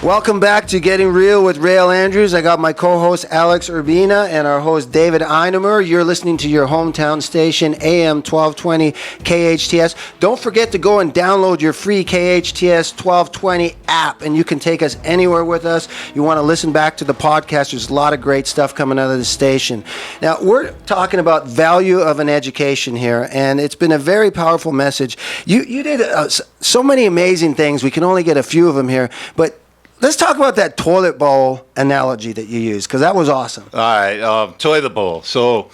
Welcome back to Getting Real with Réal Andrews. I got my co-host Alex Urbina and our host David Einemer. You're listening to your hometown station, AM 1220 KHTS. Don't forget to go and download your free KHTS 1220 app, and you can take us anywhere with us. You want to listen back to the podcast. There's a lot of great stuff coming out of the station. Now, we're talking about value of an education here, and it's been a very powerful message. You did so many amazing things. We can only get a few of them here, but let's talk about that toilet bowl analogy that you used, because that was awesome. All right, toilet bowl. So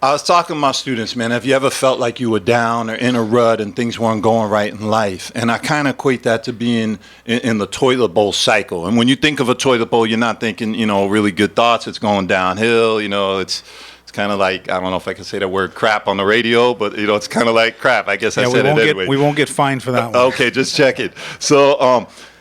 I was talking to my students, man, have you ever felt like you were down or in a rut and things weren't going right in life? And I kind of equate that to being in the toilet bowl cycle. And when you think of a toilet bowl, you're not thinking, really good thoughts. It's going downhill. It's kind of like, I don't know if I can say that word crap on the radio, but, it's kind of like crap. I guess I said it anyway. We won't get fined for that one. Okay, just check it.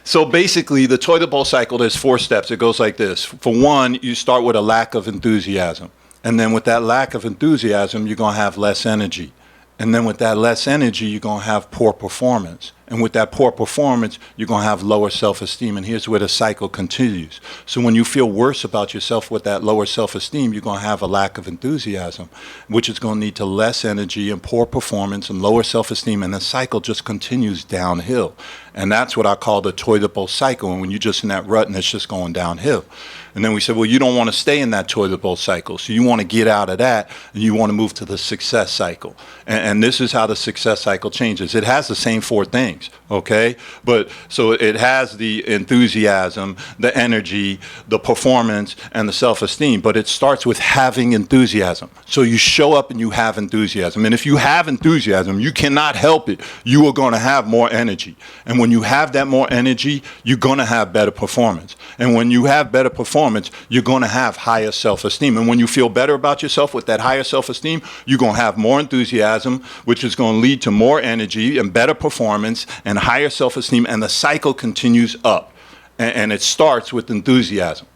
So basically, the toilet bowl cycle, there's 4 steps. It goes like this. For one, you start with a lack of enthusiasm. And then with that lack of enthusiasm, you're going to have less energy. And then with that less energy, you're going to have poor performance. And with that poor performance, you're going to have lower self-esteem. And here's where the cycle continues. So when you feel worse about yourself with that lower self-esteem, you're going to have a lack of enthusiasm, which is going to lead to less energy and poor performance and lower self-esteem. And the cycle just continues downhill. And that's what I call the toilet bowl cycle. And when you're just in that rut and it's just going downhill. And then we said, well, you don't want to stay in that toilet bowl cycle. So you want to get out of that and you want to move to the success cycle. And this is how the success cycle changes. It has the same 4 things, okay? But so it has the enthusiasm, the energy, the performance, and the self-esteem. But it starts with having enthusiasm. So you show up and you have enthusiasm. And if you have enthusiasm, you cannot help it. You are going to have more energy. And when you have that more energy, you're going to have better performance. And when you have better performance, you're going to have higher self-esteem. And when you feel better about yourself with that higher self-esteem, you're going to have more enthusiasm, which is going to lead to more energy and better performance and higher self-esteem. And the cycle continues up. And it starts with enthusiasm.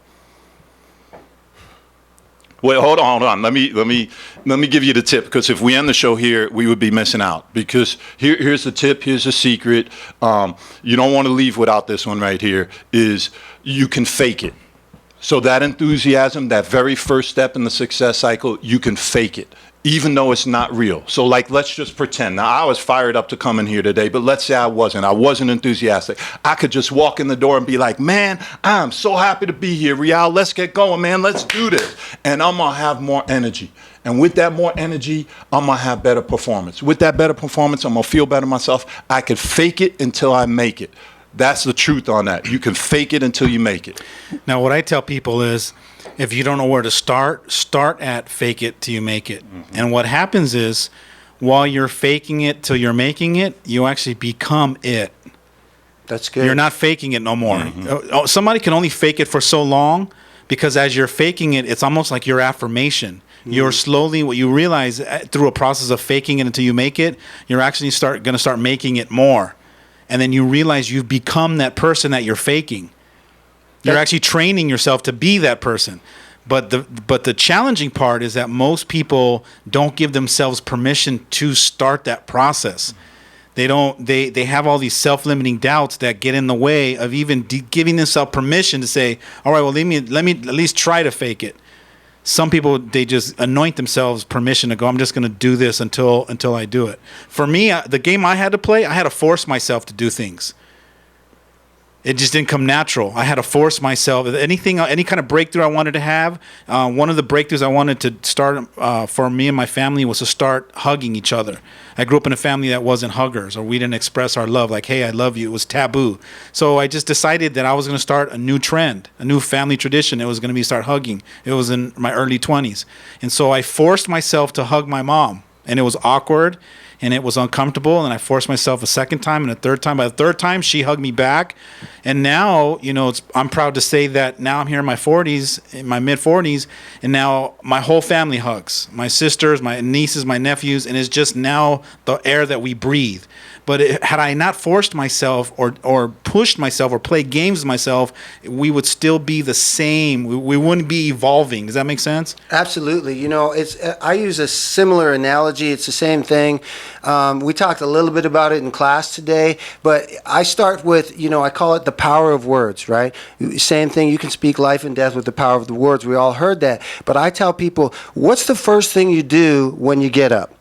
Wait, hold on. Let me give you the tip, because if we end the show here, we would be missing out. Because here's the tip, here's the secret. You don't want to leave without this one right here, is you can fake it. So that enthusiasm, that very first step in the success cycle, you can fake it, even though it's not real. So let's just pretend. Now, I was fired up to come in here today, but let's say I wasn't enthusiastic. I could just walk in the door and be like, man, I'm so happy to be here, Réal. Let's get going, man. Let's do this. And I'm going to have more energy. And with that more energy, I'm going to have better performance. With that better performance, I'm going to feel better myself. I could fake it until I make it. That's the truth on that. You can fake it until you make it. Now, what I tell people is, if you don't know where to start at fake it till you make it. Mm-hmm. And what happens is, while you're faking it till you're making it, you actually become it. That's good. You're not faking it no more. Mm-hmm. Somebody can only fake it for so long, because as you're faking it, it's almost like your affirmation. Mm-hmm. You're slowly, what you realize through a process of faking it until you make it, you're actually going to start making it more. And then you realize you've become that person that you're faking. You're actually training yourself to be that person. But the challenging part is that most people don't give themselves permission to start that process. They don't. They have all these self-limiting doubts that get in the way of even giving themselves permission to say, all right, well, let me at least try to fake it. Some people, they just anoint themselves permission to go, I'm just going to do this until I do it. For me, the game I had to play, I had to force myself to do things. It just didn't come natural. I had to force myself. Any kind of breakthrough I wanted to have, one of the breakthroughs I wanted to start for me and my family was to start hugging each other. I grew up in a family that wasn't huggers, or we didn't express our love like, hey, I love you. It was taboo. So I just decided that I was going to start a new trend, a new family tradition. It was going to be start hugging. It was in my early 20s. And so I forced myself to hug my mom, and it was awkward. And it was uncomfortable, and I forced myself a second time and a third time. By the third time, she hugged me back. And now, I'm proud to say that now I'm here in my 40s, in my mid-40s, and now my whole family hugs. My sisters, my nieces, my nephews, and it's just now the air that we breathe. But had I not forced myself or pushed myself or played games with myself, we would still be the same. We wouldn't be evolving. Does that make sense? Absolutely. I use a similar analogy analogy. It's the same thing. We talked a little bit about it in class today, but I start with, I call it the power of words, right? Same thing. You can speak life and death with the power of the words. We all heard that. But I tell people, what's the first thing you do when you get up?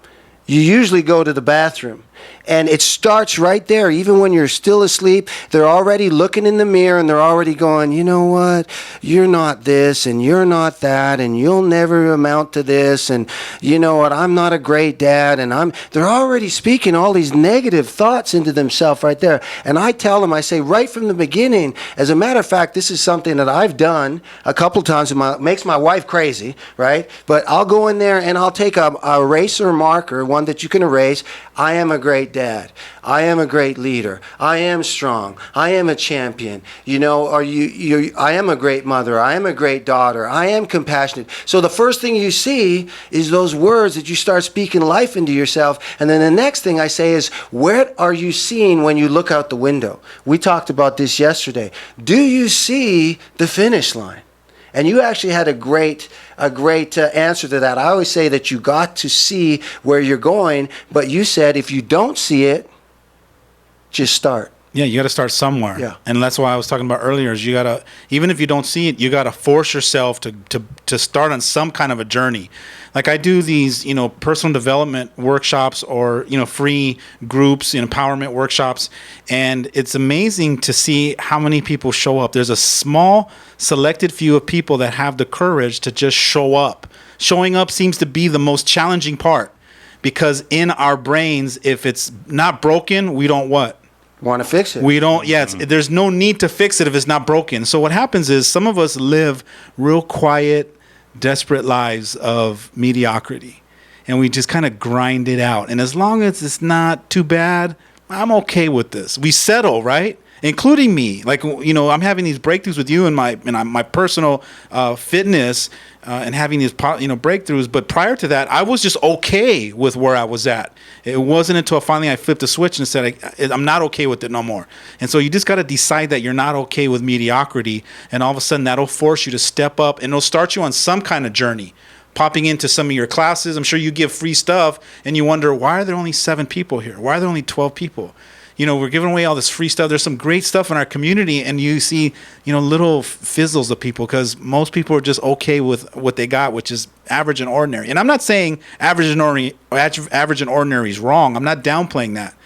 You usually go to the bathroom. And it starts right there. Even when you're still asleep, they're already looking in the mirror and they're already going, you know what? You're not this and you're not that and you'll never amount to this. And you know what? I'm not a great dad. And they're already speaking all these negative thoughts into themselves right there. And I tell them, I say right from the beginning, as a matter of fact, this is something that I've done a couple times. It makes my wife crazy, right? But I'll go in there and I'll take a eraser marker, one that you can erase. I am a great dad. I am a great leader. I am strong. I am a champion. I am a great mother. I am a great daughter. I am compassionate. So the first thing you see is those words that you start speaking life into yourself. And then the next thing I say is, what are you seeing when you look out the window? We talked about this yesterday. Do you see the finish line? And you actually had a great answer to that. I always say that you got to see where you're going, but you said if you don't see it, just start. Yeah, you got to start somewhere. Yeah. And that's why I was talking about earlier is you got to, even if you don't see it, you got to force yourself to start on some kind of a journey. Like I do these, personal development workshops or, free groups, empowerment workshops. And it's amazing to see how many people show up. There's a small selected few of people that have the courage to just show up. Showing up seems to be the most challenging part because in our brains, if it's not broken, we don't what? Want to fix it. We don't, there's no need to fix it if it's not broken. So what happens is some of us live real quiet, desperate lives of mediocrity. And we just kind of grind it out. And as long as it's not too bad, I'm okay with this. We settle, right? Including me. Like, I'm having these breakthroughs with you and my personal fitness and having these, breakthroughs. But prior to that, I was just okay with where I was at. It wasn't until finally I flipped the switch and said, I'm not okay with it no more. And so you just got to decide that you're not okay with mediocrity. And all of a sudden that'll force you to step up and it'll start you on some kind of journey. Popping into some of your classes. I'm sure you give free stuff and you wonder, why are there only 7 people here? Why are there only 12 people? We're giving away all this free stuff. There's some great stuff in our community, and you see, little fizzles of people because most people are just okay with what they got, which is average and ordinary. And I'm not saying average and ordinary is wrong. I'm not downplaying that.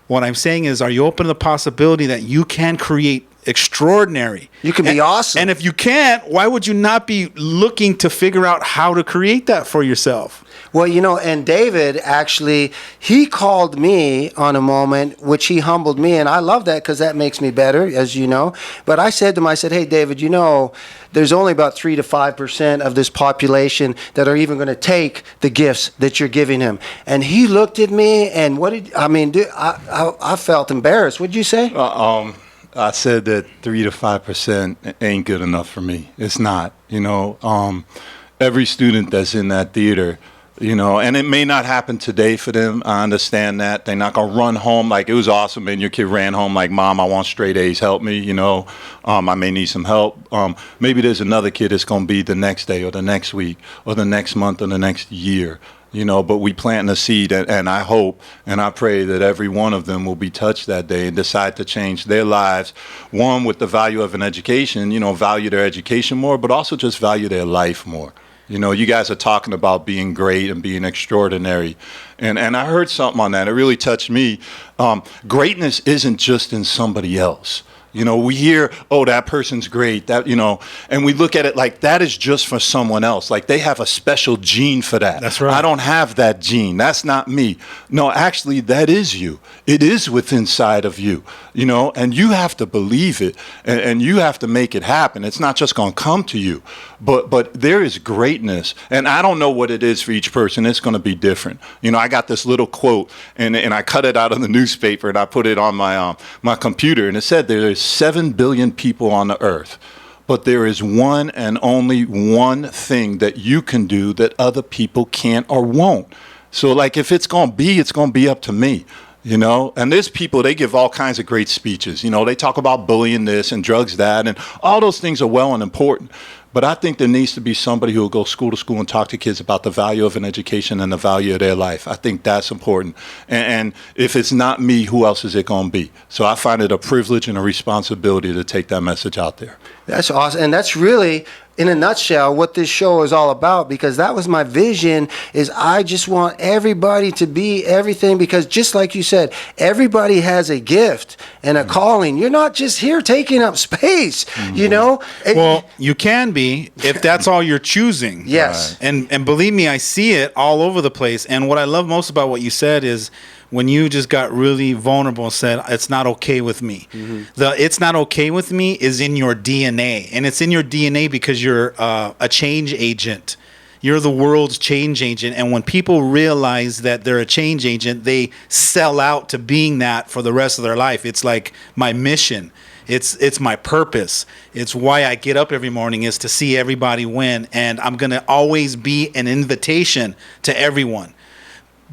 What I'm saying is, are you open to the possibility that you can create extraordinary? You can be awesome. And if you can't, why would you not be looking to figure out how to create that for yourself? Well, and David actually, he called me on a moment, which he humbled me, and I love that because that makes me better, as you know. But I said to him, hey, David, there's only about 3 to 5% of this population that are even going to take the gifts that you're giving him. And he looked at me, and I felt embarrassed. What'd you say? I said that 3 to 5% ain't good enough for me. It's not. Every student that's in that theater, and it may not happen today for them. I understand that. They're not going to run home like, it was awesome, and your kid ran home like, Mom, I want straight A's, help me, I may need some help. Maybe there's another kid that's going to be the next day or the next week or the next month or the next year, but we plant a seed, and I hope and I pray that every one of them will be touched that day and decide to change their lives, one, with the value of an education, value their education more, but also just value their life more. You guys are talking about being great and being extraordinary. And I heard something on that. It really touched me. Greatness isn't just in somebody else. We hear, oh, that person's great, and we look at it like that is just for someone else. Like they have a special gene for that. That's right. I don't have that gene. That's not me. No, actually, that is you. It is within inside of you, and you have to believe it and you have to make it happen. It's not just going to come to you, but there is greatness. And I don't know what it is for each person. It's going to be different. I got this little quote and I cut it out of the newspaper and I put it on my computer, and it said there's 7 billion people on the earth, but there is one and only one thing that you can do that other people can't or won't. So like if it's going to be up to me. And there's people, they give all kinds of great speeches. They talk about bullying this and drugs that, and all those things are well and important. But I think there needs to be somebody who will go school to school and talk to kids about the value of an education and the value of their life. I think that's important. And if it's not me, who else is it going to be? So I find it a privilege and a responsibility to take that message out there. That's awesome. And that's really, in a nutshell, what this show is all about, because that was my vision. Is I just want everybody to be everything, because just like you said, everybody has a gift and a calling. You're not just here taking up space, you know? Well, you can be if that's all you're choosing. Yes. And believe me, I see it all over the place. And what I love most about what you said is when you just got really vulnerable and said, it's not okay with me. The it's not okay with me is in your DNA. And it's in your DNA because you're a change agent. You're the world's change agent. And when people realize that they're a change agent, they sell out to being that for the rest of their life. It's like my mission. It's my purpose. It's why I get up every morning, is to see everybody win. And I'm going to always be an invitation to everyone.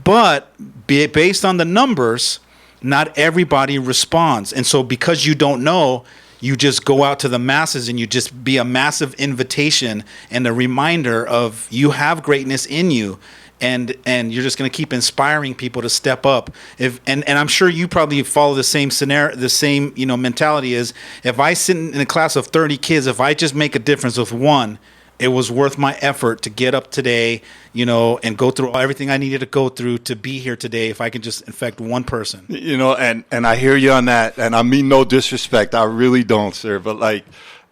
But based on the numbers, not everybody responds. And so because you don't know, you just go out to the masses and you just be a massive invitation and a reminder of you have greatness in you. And you're just going to keep inspiring people to step up. And I'm sure you probably follow the same scenario, the same mentality is, if I sit in a class of 30 kids, if I just make a difference with one, it was worth my effort to get up today, and go through everything I needed to go through to be here today. If I can just infect one person, and I hear you on that, and I mean no disrespect, I really don't, sir, but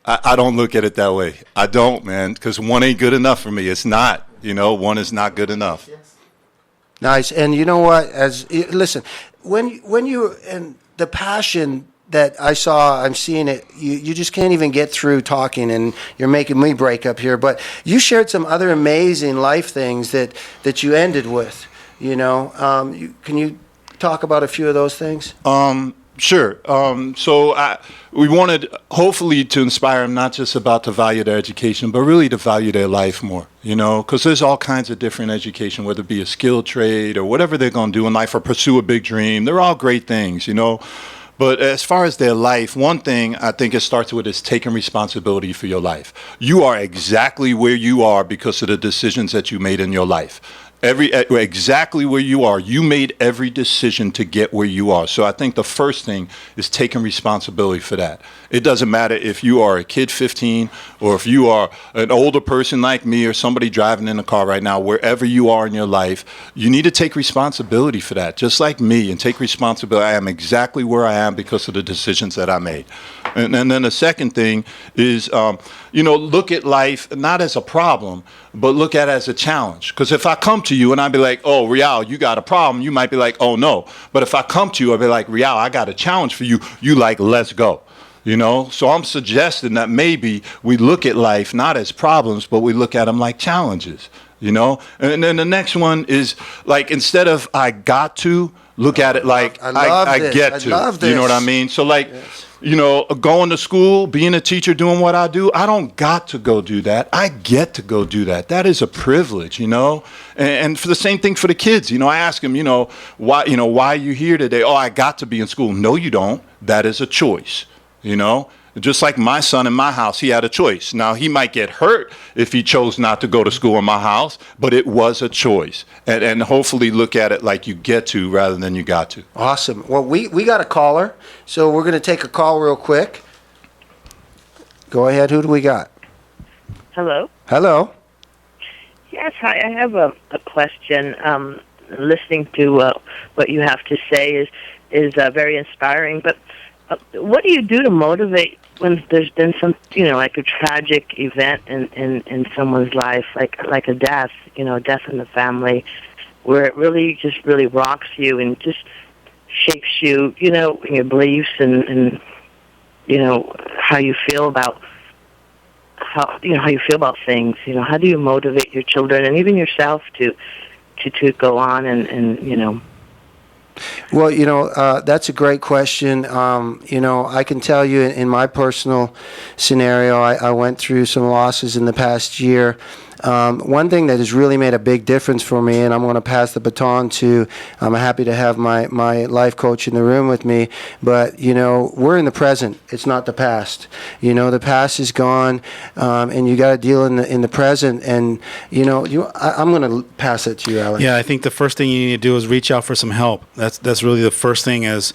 I don't look at it that way. I don't, man, because one ain't good enough for me. It's not, one is not good enough. Nice. And you know what? Listen, when you, and the passion that I'm seeing it, you just can't even get through talking, and you're making me break up here. But you shared some other amazing life things that you ended with, can you talk about a few of those things? Sure. So we wanted, hopefully, to inspire them not just about the value of their education, but really to value their life more, because there's all kinds of different education, whether it be a skilled trade or whatever they're going to do in life, or pursue a big dream. They're all great things, But as far as their life, one thing I think it starts with is taking responsibility for your life. You are exactly where you are because of the decisions that you made in your life. Exactly where you are. You made every decision to get where you are. So I think the first thing is taking responsibility for that. It doesn't matter if you are a kid 15 or if you are an older person like me or somebody driving in a car right now, wherever you are in your life, you need to take responsibility for that, just like me, and take responsibility. I am exactly where I am because of the decisions that I made. And then the second thing is, look at life not as a problem, but look at it as a challenge. Because if I come to you and I'd be like, oh, Réal, you got a problem, you might be like, oh, no. But if I come to you, I'd be like, Réal, I got a challenge for you. You like, let's go. So I'm suggesting that maybe we look at life not as problems, but we look at them like challenges, And then the next one is, like, instead of I got to, look at it like I get to. You know what I mean? So, yes. Going to school, being a teacher, doing what I do, I don't got to go do that. I get to go do that. That is a privilege, And for the same thing for the kids, I ask them, why are you here today? Oh, I got to be in school. No, you don't. That is a choice, Just like my son in my house, he had a choice. Now, he might get hurt if he chose not to go to school in my house, but it was a choice. And hopefully look at it like you get to rather than you got to. Awesome. Well, we got a caller, so we're going to take a call real quick. Go ahead. Who do we got? Hello. Hello. Yes, hi. I have a question. Listening to what you have to say is very inspiring, but what do you do to motivate when there's been some, like a tragic event in someone's life, like a death, death in the family, where it really rocks you and just shapes you, in your beliefs and how you feel about how you feel about things. How do you motivate your children and even yourself to go on and. Well, that's a great question. I can tell you in my personal scenario, I went through some losses in the past year. one thing that has really made a big difference for me, and I'm going to pass the baton to, I'm happy to have my life coach in the room with me, but, we're in the present. It's not the past. The past is gone, and you got to deal in the present. And, I'm going to pass it to you, Alex. Yeah, I think the first thing you need to do is reach out for some help. That's really the first thing. Is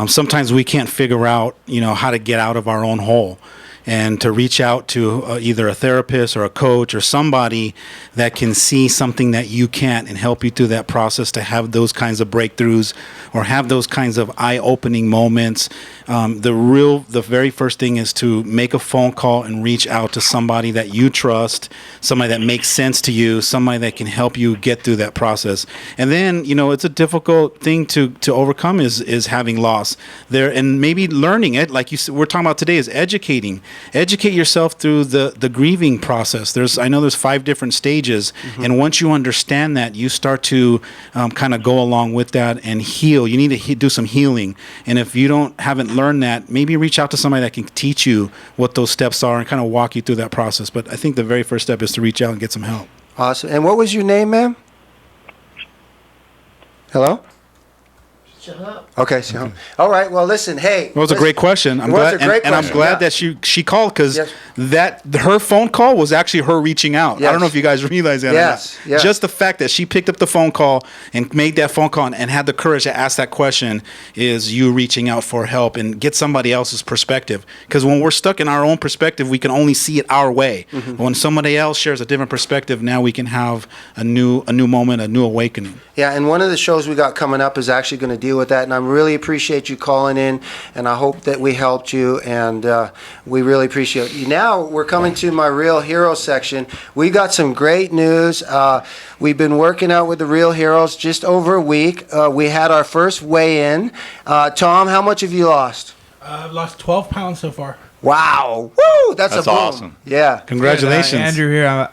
sometimes we can't figure out, how to get out of our own hole. And to reach out to either a therapist or a coach or somebody that can see something that you can't and help you through that process, to have those kinds of breakthroughs or have those kinds of eye-opening moments. The very first thing is to make a phone call and reach out to somebody that you trust, somebody that makes sense to you, somebody that can help you get through that process. And then, it's a difficult thing to overcome is having loss there, and maybe learning it, like we're talking about today, is educating. Educate yourself through the grieving process. I know there's 5 different stages, and once you understand that, you start to kind of go along with that and heal. You need to do some healing, and if you haven't learned that, maybe reach out to somebody that can teach you what those steps are and kind of walk you through that process. But I think the very first step is to reach out and get some help. Awesome. And what was your name, ma'am? Hello? Okay, so all right. Well, listen. Hey, it was a great question. I'm glad that she called, because her phone call was actually her reaching out. Yes. I don't know if you guys realize that. Yes. Or not. Just the fact that she picked up the phone call and made that phone call and had the courage to ask that question is you reaching out for help and get somebody else's perspective. Because when we're stuck in our own perspective, we can only see it our way. But when somebody else shares a different perspective, now we can have a new moment, a new awakening. Yeah, and one of the shows we got coming up is actually going to deal with that, and I really appreciate you calling in, and I hope that we helped you, and we really appreciate you. Now we're coming to my Real Hero section. We got some great news. We've been working out with the Real Heroes just over a week. We had our first weigh-in. Tom, how much have you lost? I've lost 12 pounds so far. Wow. Woo! That's a boom. Awesome. Yeah. Congratulations. Andrew here,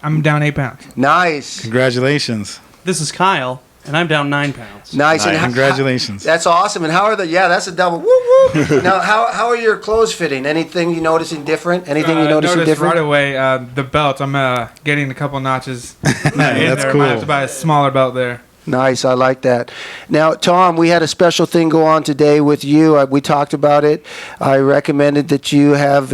I'm down 8 pounds. Nice. Congratulations. This is Kyle, and I'm down 9 pounds. Nice. And Congratulations. That's awesome. And how are that's a double. Woo woo. Now, how are your clothes fitting? Anything you noticing different? Anything you noticing different? Right away, the belt. I'm getting a couple notches. That's there. cool. I have to buy a smaller belt there. Nice, I like that. Now, Tom, we had a special thing go on today with you. We talked about it. I recommended that you have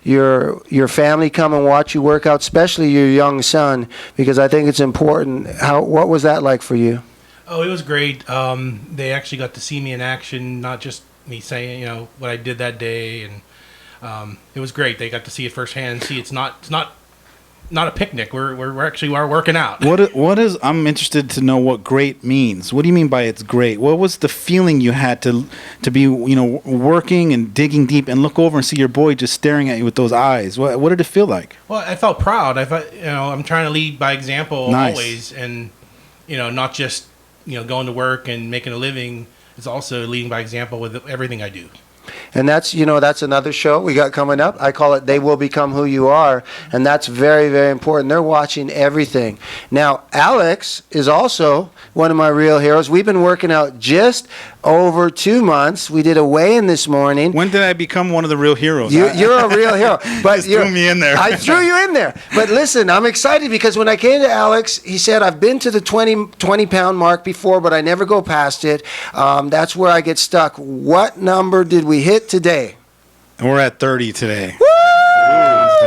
your family come and watch you work out, especially your young son, because I think it's important. What was that like for you? Oh, it was great. They actually got to see me in action, not just me saying, what I did that day, and it was great. They got to see it firsthand and see it's not a picnic. We're actually working out. What is? I'm interested to know what great means. What do you mean by it's great? What was the feeling you had to be working and digging deep and look over and see your boy just staring at you with those eyes? What did it feel like? Well, I felt proud. I'm trying to lead by example always, and not just going to work and making a living. It's also leading by example with everything I do. And that's another show we got coming up. I call it They Will Become Who You Are. And that's very, very important. They're watching everything. Now, Alex is also one of my real heroes. We've been working out just over 2 months. We did a weigh-in this morning. When did I become one of the real heroes? You're a real hero. But Just threw me in there. I threw you in there. But listen, I'm excited because when I came to Alex, he said, I've been to the 20-pound mark before, but I never go past it. That's where I get stuck. What number did we hit today? We're at 30 today. Woo!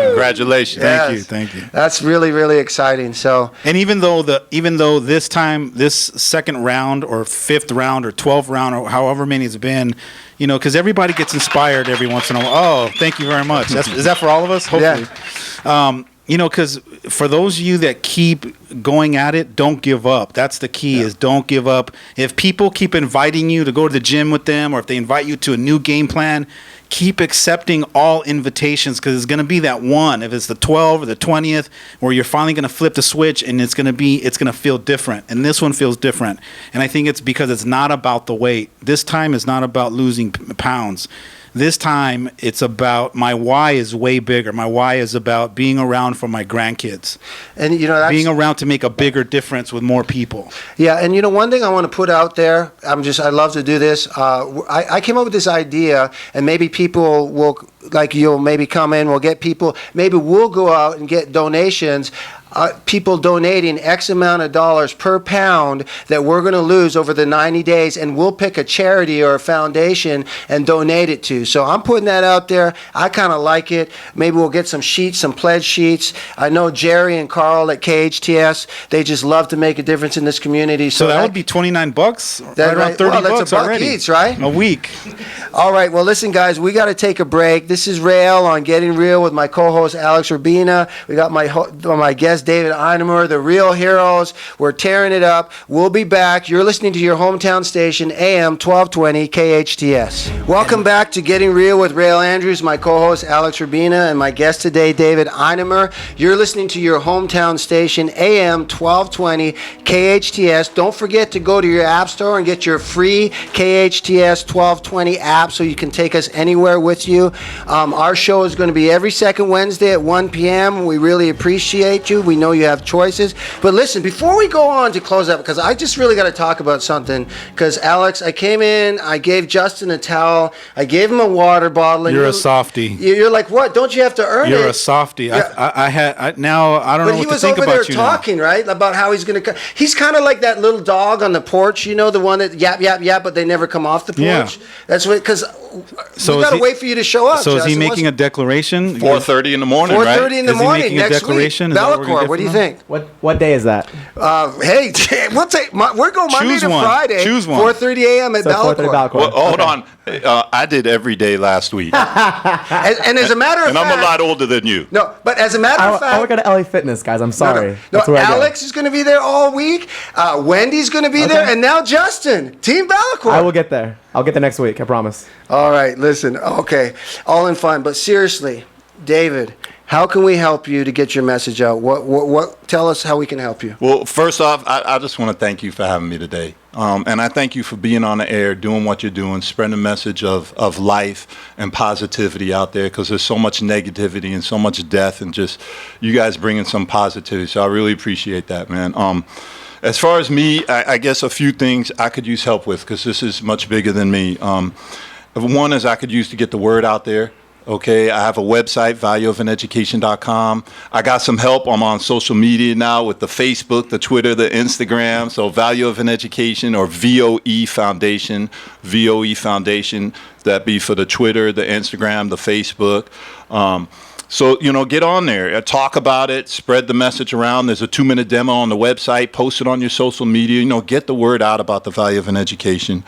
Congratulations. Thank you. That's really, really exciting. So, and even though this second round or 5th round or 12th round or however many it's been, because everybody gets inspired every once in a while. Oh, thank you very much. Is that for all of us? Hopefully. Yeah. Because for those of you that keep going at it, don't give up. That's the key, is don't give up. If people keep inviting you to go to the gym with them, or if they invite you to a new game plan, keep accepting all invitations, because it's going to be that one. If it's the 12th or the 20th, where you're finally going to flip the switch and it's going to feel different. And this one feels different. And I think it's because it's not about the weight. This time is not about losing pounds. This time, it's about my why is way bigger. My why is about being around for my grandkids. And that's being around to make a bigger difference with more people. Yeah, and one thing I want to put out there, I love to do this. I came up with this idea, and maybe people will, you'll maybe come in, we'll get people, maybe we'll go out and get donations. people donating X amount of dollars per pound that we're going to lose over the 90 days, and we'll pick a charity or a foundation and donate it to. So I'm putting that out there. I kind of like it. Maybe we'll get some sheets, some pledge sheets. I know Jerry and Carl at KHTS, they just love to make a difference in this community. So that would be $29, that, right around 30 well, that's bucks a buck already. each, right? A week. All right, well, listen, guys, we got to take a break. This is Réal on Getting Real with my co-host Alex Urbina. We got my guest David Einemer, the Real Heroes. We're tearing it up. We'll be back. You're listening to your hometown station, AM 1220 KHTS. Welcome back to Getting Real with Réal Andrews, my co-host Alex Urbina, and my guest today, David Einemer. You're listening to your hometown station, AM 1220 KHTS. Don't forget to go to your app store and get your free KHTS 1220 app so you can take us anywhere with you. Our show is going to be every second Wednesday at 1 p.m. We really appreciate you. We know you have choices. But listen, before we go on to close up, because I just really got to talk about something, because Alex, I came in, I gave Justin a towel, I gave him a water bottle. And You're a softie. You're like, what? Don't you have to earn it? You're a softie. Yeah. I don't know what to think about you now. But he was over there talking, right, about how he's going to. He's kind of like that little dog on the porch, you know, the one that yap, yap, yap, but they never come off the porch. Yeah. That's what, because So we got to wait for you to show up. So is he Justin. making a declaration? 4:30 in the morning, 4:30 right? in the Is he morning making a next declaration? week. Is that what we're gonna Bellacore, get what do you from think? What day is that? Hey, we'll take. We're going Monday Choose to one. Friday. Choose one. 4:30 a.m. at So 4:30 Bellacore. Bellacore. Well, hold Okay. on. I did every day last week, And as a matter of and fact, I'm a lot older than you. No, but as a matter of fact, I work at LA Fitness, guys. I'm sorry. No, That's where I go. Alex is going to be there all week. Wendy's going to be there, and now Justin, Team Bellacore. I will get there. I'll get there next week. I promise. All right, listen. Okay, all in fun, but seriously, David, how can we help you to get your message out? What? Tell us how we can help you. Well, first off, I just want to thank you for having me today. And I thank you for being on the air, doing what you're doing, spreading a message of life and positivity out there, because there's so much negativity and so much death, and just you guys bringing some positivity. So I really appreciate that, man. As far as me, I guess a few things I could use help with, because this is much bigger than me. One is I could use to get the word out there. Okay, I have a website, valueofaneducation.com. I got some help. I'm on social media now with the Facebook, the Twitter, the Instagram. So Value of an Education, or VOE Foundation. VOE Foundation. That'd be for the Twitter, the Instagram, the Facebook. So, get on there, talk about it, spread the message around. There's a 2-minute demo on the website. Post it on your social media. Get the word out about the value of an education.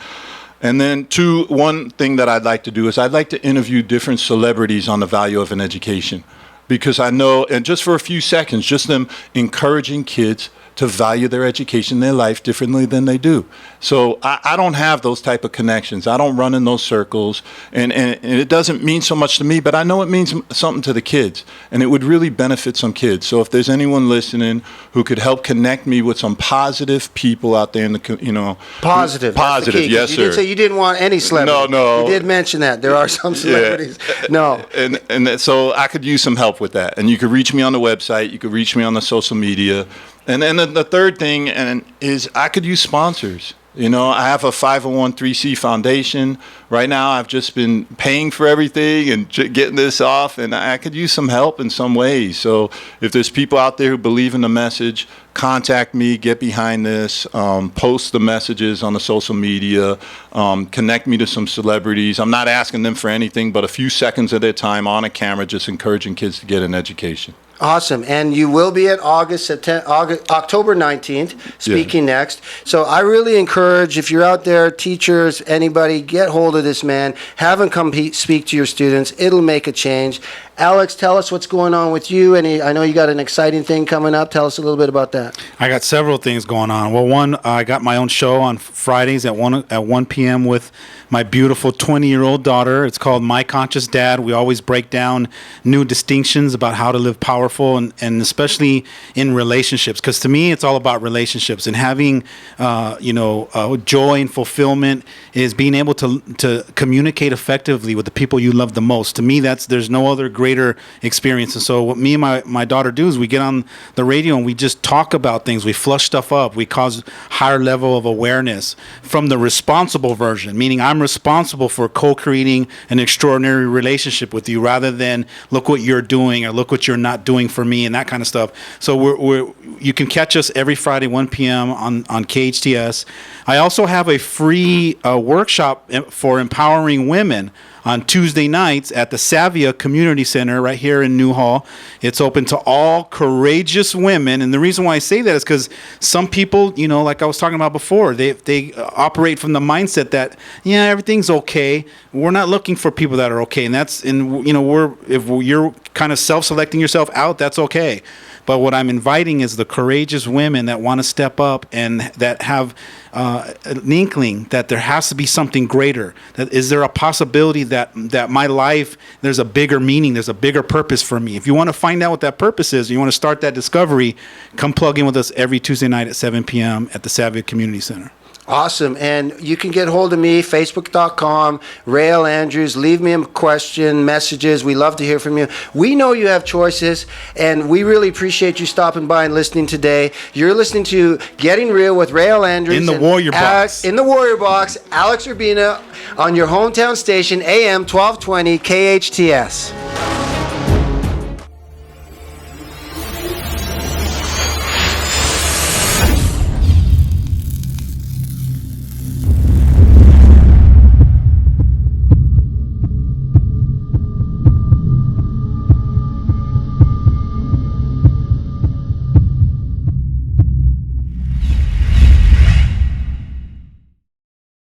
And then one thing that I'd like to do is I'd like to interview different celebrities on the value of an education, because I know, and just for a few seconds, just them encouraging kids to value their education, their life differently than they do. So I don't have those type of connections. I don't run in those circles, and it doesn't mean so much to me, but I know it means something to the kids, and it would really benefit some kids. So if there's anyone listening who could help connect me with some positive people out there in the, Positive. That's the key, yes, 'cause sir. You did say you didn't want any celebrities. No. You did mention that. There are some celebrities. Yeah. No. And so I could use some help with that. And you could reach me on the website. You could reach me on the social media. And then the third thing is I could use sponsors. I have a 501(c) foundation. Right now, I've just been paying for everything and getting this off, and I could use some help in some ways. So if there's people out there who believe in the message, contact me, get behind this, post the messages on the social media, connect me to some celebrities. I'm not asking them for anything but a few seconds of their time on a camera, just encouraging kids to get an education. Awesome. And you will be at October 19th, speaking next. So I really encourage, if you're out there, teachers, anybody, get hold of this man. Have him come speak to your students. It'll make a change. Alex, tell us what's going on with you. I know you got an exciting thing coming up. Tell us a little bit about that. I got several things going on. Well, one, I got my own show on Fridays at 1 p.m. with my beautiful 20-year-old daughter. It's called My Conscious Dad. We always break down new distinctions about how to live powerful, and especially in relationships. Because to me, it's all about relationships, and having joy and fulfillment is being able to communicate effectively with the people you love the most. To me, there's no other greater experience. And so what me and my daughter do is we get on the radio and we just talk about things. We flush stuff up. We cause higher level of awareness from the responsible version, meaning I'm responsible for co-creating an extraordinary relationship with you, rather than look what you're doing or look what you're not doing doing for me and that kind of stuff. So you can catch us every Friday 1 p.m. on KHTS. I also have a free workshop for empowering women on Tuesday nights at the Savia Community Center right here in Newhall. It's open to all courageous women. And the reason why I say that is because some people, you know, like I was talking about before, they operate from the mindset that, yeah, everything's okay. We're not looking for people that are okay. And you know, if you're kind of self-selecting yourself out, that's okay. But what I'm inviting is the courageous women that want to step up and that have an inkling that there has to be something greater. That is there a possibility that my life, there's a bigger meaning, there's a bigger purpose for me. If you want to find out what that purpose is, you want to start that discovery, come plug in with us every Tuesday night at 7 p.m. at the Savia Community Center. Awesome. And you can get hold of me, facebook.com, Réal Andrews. Leave me a question, messages. We love to hear from you. We know you have choices, and we really appreciate you stopping by and listening today. You're listening to Getting Real with Réal Andrews. In the Warrior Box. In the Warrior Box, Alex Urbina on your hometown station, AM 1220 KHTS.